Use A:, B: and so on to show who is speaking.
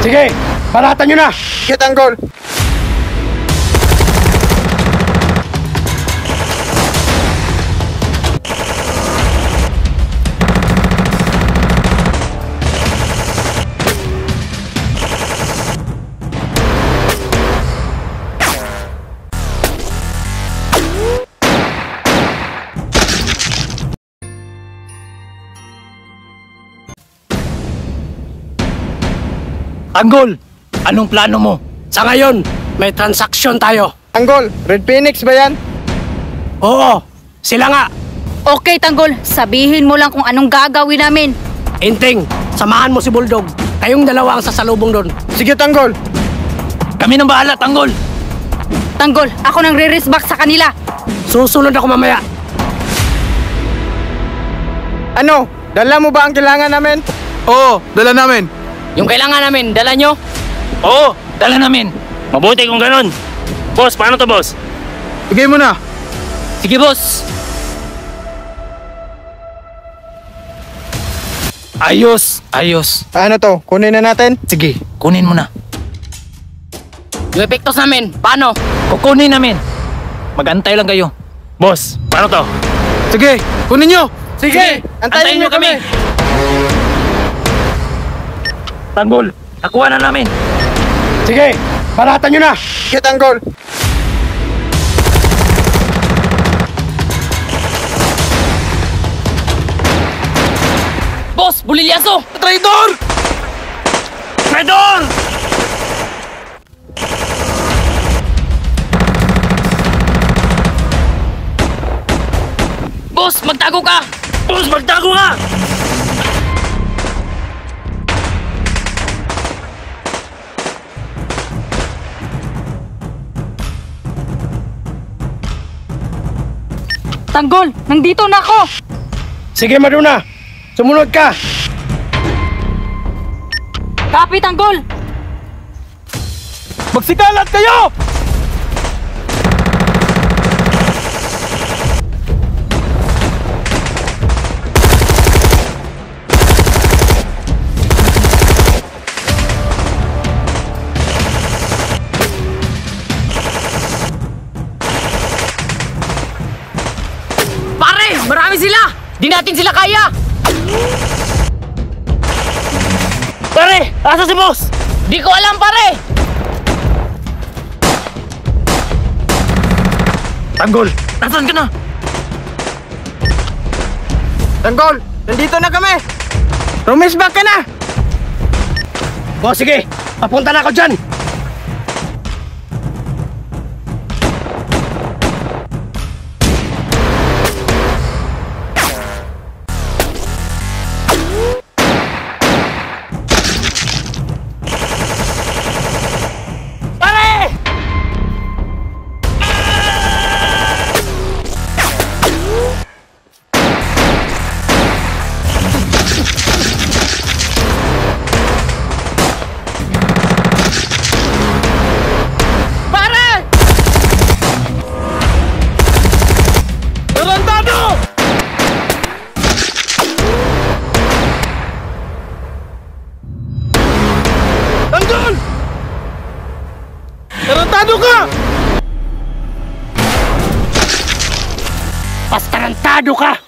A: Sige, baratan nyo na!
B: Sige, Tanggol!
A: Tanggol, anong plano mo? Sa ngayon, may transaksyon tayo.
B: Tanggol, Red Phoenix ba yan?
A: Oo, sila nga.
C: Okay, Tanggol. Sabihin mo lang kung anong gagawin namin.
A: Inting, samahan mo si Bulldog. Kayong dalawa ang sasalubong doon.
B: Sige, Tanggol!
A: Kami nang bahala, Tanggol.
C: Tanggol, ako nang re-race back sa kanila.
A: Susunod ako mamaya.
B: Ano? Dala mo ba ang kailangan namin?
D: Oo, dala namin.
E: Yung kailangan namin, dala nyo?
F: Oo, dala namin. Mabuti kung ganun. Boss, paano to, boss?
D: Bigay mo na.
E: Sige, boss.
F: Ayos, ayos.
B: Ano to? Kunin na natin?
F: Sige, kunin mo na.
E: Yung epektos namin, paano?
F: Kukunin namin. Magantay lang kayo. Boss, paano to?
D: Sige, kunin nyo.
B: Sige! Antayin nyo kami!
F: Tanggol, nakuha na namin.
A: Sige, baratan nyo na!
B: Sige, Tanggol!
E: Boss, bulilyaso!
F: Traidor! Traidor!
E: Boss, magtago ka!
F: Boss, magtago ka!
C: Tanggol, nandito na ako.
A: Sige, Maduna! Sumunod ka!
C: Copy, Tanggol.
D: Magsikalat kayo!
E: Pare, marami sila! Di natin sila kaya!
F: Pare, asa si boss?
E: Di ko alam, pare!
F: Tanggol, nasan ka na?
B: Tanggol! Nandito na kami! Rumis back ka na!
A: Boss, sige! Papunta na ako dyan!
D: Tarantado ka!
A: Pastarantado ka!